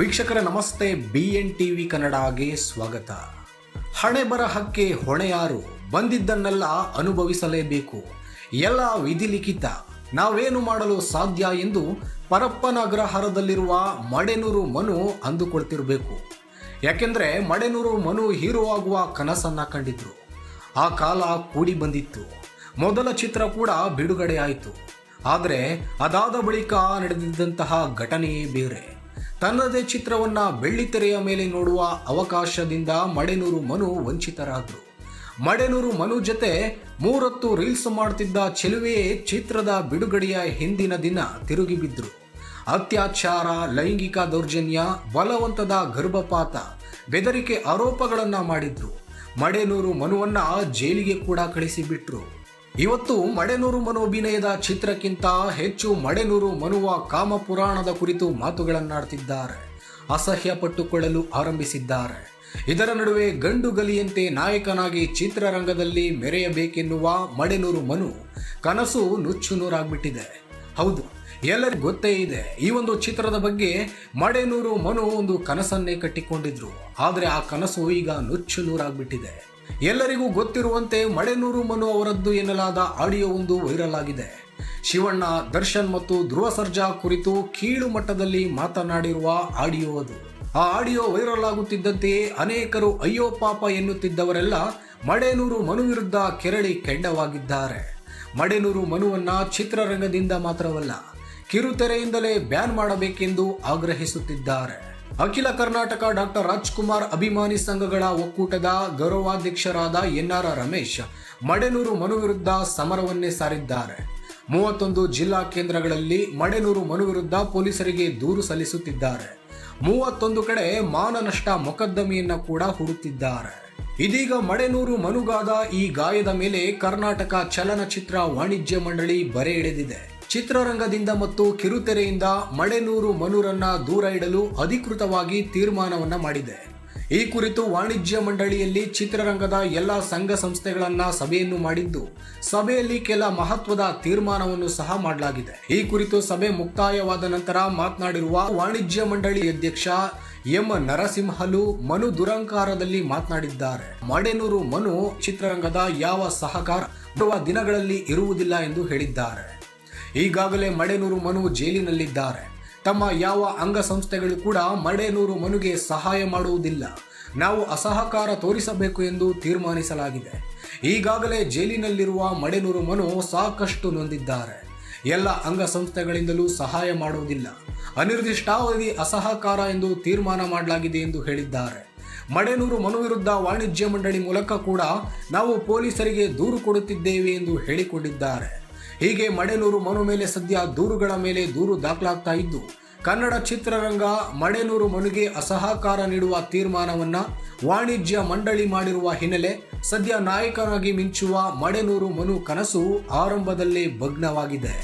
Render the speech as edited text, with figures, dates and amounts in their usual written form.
ವೀಕ್ಷಕರೇ ನಮಸ್ತೆ, BN TV ಕನ್ನಡಗೆ ಸ್ವಾಗತ. ಹಣೆ ಬರಹಕ್ಕೆ ಹೊಣೆಯಾರು, ಬಂದಿದ್ದನ್ನೆಲ್ಲ ಅನುಭವಿಸಲೇಬೇಕು, ಎಲ್ಲ ವಿಧಿಲಿಖಿತ, ನಾವೇನು ಮಾಡಲು ಸಾಧ್ಯ ಎಂದು ಪರಪ್ಪನ ಅಗ್ರಹಾರದಲ್ಲಿರುವ ಮಡೆನೂರು ಮನು ಅಂದುಕೊಳ್ತಿರಬೇಕು. ಯಾಕೆಂದ್ರೆ ಮಡೆನೂರು ಮನು ಹೀರೋ ಆಗುವ ಕನಸನ್ನ ಕಂಡಿದ್ರು. ಆ ಕಾಲ ಕೂಡಿ ಬಂದಿತ್ತು. ಮೊದಲ ಚಿತ್ರ ಕೂಡ ಬಿಡುಗಡೆ ಆಯಿತು. ಆದರೆ ಅದಾದ ಬಳಿಕ ನಡೆದಿದ್ದಂತಹ ಘಟನೆಯೇ ಬೇರೆ. ತನ್ನದೇ ಚಿತ್ರವನ್ನ ಬೆಳ್ಳಿತೆರೆಯ ಮೇಲೆ ನೋಡುವ ಅವಕಾಶದಿಂದ ಮಡೆನೂರು ಮನು ವಂಚಿತರಾದರು. ಮಡೆನೂರು ಮನು ಜೊತೆ 30 ರೀಲ್ಸ್ ಮಾಡ್ತಿದ್ದ ಚೆಲುವೆಯೇ ಚಿತ್ರದ ಬಿಡುಗಡೆಯ ಹಿಂದಿನ ದಿನ ತಿರುಗಿ ಬಿದ್ರು. ಅತ್ಯಾಚಾರ, ಲೈಂಗಿಕ ದೌರ್ಜನ್ಯ, ಬಲವಂತದ ಗರ್ಭಪಾತ, ಬೆದರಿಕೆ ಆರೋಪಗಳನ್ನ ಮಾಡಿದ್ರು. ಮಡೆನೂರು ಮನುವನ್ನ ಜೈಲಿಗೆ ಕೂಡ ಕಳಿಸಿಬಿಟ್ರು. ಇವತ್ತು ಮಡೆನೂರು ಮನು ಅಭಿನಯದ ಚಿತ್ರಕ್ಕಿಂತ ಹೆಚ್ಚು ಮಡೆನೂರು ಮನುವ ಕಾಮಪುರಾಣದ ಕುರಿತು ಮಾತುಗಳನ್ನಾಡ್ತಿದ್ದಾರೆ, ಅಸಹ್ಯ ಪಟ್ಟುಕೊಳ್ಳಲು ಆರಂಭಿಸಿದ್ದಾರೆ. ಇದರ ನಡುವೆ ಗಂಡು ಗಲಿಯಂತೆ ನಾಯಕನಾಗಿ ಚಿತ್ರರಂಗದಲ್ಲಿ ಮೆರೆಯಬೇಕೆನ್ನುವ ಮಡೆನೂರು ಮನು ಕನಸು ನುಚ್ಚು ನೂರಾಗ್ಬಿಟ್ಟಿದೆ. ಹೌದು, ಎಲ್ಲರಿಗೂ ಗೊತ್ತೇ ಇದೆ. ಈ ಒಂದು ಚಿತ್ರದ ಬಗ್ಗೆ ಮಡೆನೂರು ಮನು ಒಂದು ಕನಸನ್ನೇ ಕಟ್ಟಿಕೊಂಡಿದ್ರು. ಆದರೆ ಆ ಕನಸು ಈಗ ನುಚ್ಚು ನೂರಾಗ್ಬಿಟ್ಟಿದೆ. ಎಲ್ಲರಿಗೂ ಗೊತ್ತಿರುವಂತೆ ಮಡೆನೂರು ಮನು ಅವರದ್ದು ಎನ್ನಲಾದ ಆಡಿಯೋ ಒಂದು ವೈರಲ್ ಆಗಿದೆ. ಶಿವಣ್ಣ, ದರ್ಶನ್ ಮತ್ತು ಧ್ರುವ ಸರ್ಜಾ ಕುರಿತು ಕೀಳು ಮಟ್ಟದಲ್ಲಿ ಮಾತನಾಡಿರುವ ಆಡಿಯೋ ಅದು. ಆ ಆಡಿಯೋ ವೈರಲ್ ಆಗುತ್ತಿದ್ದಂತೆಯೇ ಅನೇಕರು ಅಯ್ಯೋ ಪಾಪ ಎನ್ನುತ್ತಿದ್ದವರೆಲ್ಲ ಮಡೆನೂರು ಮನು ವಿರುದ್ಧ ಕೆರಳಿ ಕೆಂಡವಾಗಿದ್ದಾರೆ. ಮಡೆನೂರು ಮನುವನ್ನ ಚಿತ್ರರಂಗದಿಂದ ಮಾತ್ರವಲ್ಲ, ಕಿರುತೆರೆಯಿಂದಲೇ ಬ್ಯಾನ್ ಮಾಡಬೇಕೆಂದು ಆಗ್ರಹಿಸುತ್ತಿದ್ದಾರೆ. ಅಖಿಲ ಕರ್ನಾಟಕ ಡಾಕ್ಟರ್ ರಾಜ್ಕುಮಾರ್ ಅಭಿಮಾನಿ ಸಂಘಗಳ ಒಕ್ಕೂಟದ ಗೌರವಾಧ್ಯಕ್ಷರಾದ NR ರಮೇಶ್ ಮಡೆನೂರು ಮನು ವಿರುದ್ಧ ಸಮರವನ್ನೇ ಸಾರಿದ್ದಾರೆ. 31 ಜಿಲ್ಲಾ ಕೇಂದ್ರಗಳಲ್ಲಿ ಮಡೆನೂರು ಮನು ವಿರುದ್ಧ ಪೊಲೀಸರಿಗೆ ದೂರು ಸಲ್ಲಿಸುತ್ತಿದ್ದಾರೆ. 31 ಕಡೆ ಮಾನನಷ್ಟ ಮೊಕದ್ದಮೆಯನ್ನ ಕೂಡ ಹೂಡುತ್ತಿದ್ದಾರೆ. ಇದೀಗ ಮಡೆನೂರು ಮನುಗಾದ ಈ ಗಾಯದ ಮೇಲೆ ಕರ್ನಾಟಕ ಚಲನಚಿತ್ರ ವಾಣಿಜ್ಯ ಮಂಡಳಿ ಬರೆ ಎಳೆದಿದೆ. ಚಿತ್ರರಂಗದಿಂದ ಮತ್ತು ಕಿರುತೆರೆಯಿಂದ ಮಡೆನೂರು ಮನುರನ್ನ ದೂರ ಇಡಲು ಅಧಿಕೃತವಾಗಿ ತೀರ್ಮಾನವನ್ನ ಮಾಡಿದೆ. ಈ ಕುರಿತು ವಾಣಿಜ್ಯ ಮಂಡಳಿಯಲ್ಲಿ ಚಿತ್ರರಂಗದ ಎಲ್ಲ ಸಂಘ ಸಂಸ್ಥೆಗಳನ್ನ ಸಭೆಯನ್ನು ಮಾಡಿದ್ದು, ಸಭೆಯಲ್ಲಿ ಕೆಲ ಮಹತ್ವದ ತೀರ್ಮಾನವನ್ನು ಸಹ ಮಾಡಲಾಗಿದೆ. ಈ ಕುರಿತು ಸಭೆ ಮುಕ್ತಾಯವಾದ ನಂತರ ಮಾತನಾಡಿರುವ ವಾಣಿಜ್ಯ ಮಂಡಳಿ ಅಧ್ಯಕ್ಷ M ನರಸಿಂಹಲು ಮನು ದುರಂಕಾರದಲ್ಲಿ ಮಾತನಾಡಿದ್ದಾರೆ. ಮಡೆನೂರು ಮನು ಚಿತ್ರರಂಗದ ಯಾವ ಸಹಕಾರ ಬರುವ ದಿನಗಳಲ್ಲಿ ಇರುವುದಿಲ್ಲ ಎಂದು ಹೇಳಿದ್ದಾರೆ. ಈಗಾಗಲೇ ಮಡೆನೂರು ಮನು ಜೈಲಿನಲ್ಲಿದ್ದಾರೆ. ತಮ್ಮ ಯಾವ ಅಂಗಸಂಸ್ಥೆಗಳು ಕೂಡ ಮಡೆನೂರು ಮನುಗೆ ಸಹಾಯ ಮಾಡುವುದಿಲ್ಲ, ನಾವು ಅಸಹಕಾರ ತೋರಿಸಬೇಕು ಎಂದು ತೀರ್ಮಾನಿಸಲಾಗಿದೆ. ಈಗಾಗಲೇ ಜೈಲಿನಲ್ಲಿರುವ ಮಡೆನೂರು ಮನು ಸಾಕಷ್ಟು ನೊಂದಿದ್ದಾರೆ. ಎಲ್ಲ ಅಂಗಸಂಸ್ಥೆಗಳಿಂದಲೂ ಸಹಾಯ ಮಾಡುವುದಿಲ್ಲ, ಅನಿರ್ದಿಷ್ಟಾವಧಿ ಅಸಹಕಾರ ಎಂದು ತೀರ್ಮಾನ ಮಾಡಲಾಗಿದೆ ಎಂದು ಹೇಳಿದ್ದಾರೆ. ಮಡೆನೂರು ಮನು ವಿರುದ್ಧ ವಾಣಿಜ್ಯ ಮಂಡಳಿ ಮೂಲಕ ಕೂಡ ನಾವು ಪೊಲೀಸರಿಗೆ ದೂರು ಕೊಡುತ್ತಿದ್ದೇವೆ ಎಂದು ಹೇಳಿಕೊಂಡಿದ್ದಾರೆ. ಹೀಗೆ ಮಡೆನೂರು ಮನು ಮೇಲೆ ಸದ್ಯ ದೂರುಗಳ ಮೇಲೆ ದೂರು ದಾಖಲಾಗ್ತಾ ಇದ್ದು, ಕನ್ನಡ ಚಿತ್ರರಂಗ ಮಡೆನೂರು ಮನುಗೆ ಅಸಹಕಾರ ನೀಡುವ ತೀರ್ಮಾನವನ್ನ ವಾಣಿಜ್ಯ ಮಂಡಳಿ ಮಾಡಿರುವ ಹಿನ್ನೆಲೆ ಸದ್ಯ ನಾಯಕನಾಗಿ ಮಿಂಚುವ ಮಡೆನೂರು ಮನು ಕನಸು ಆರಂಭದಲ್ಲೇ ಭಗ್ನವಾಗಿದೆ.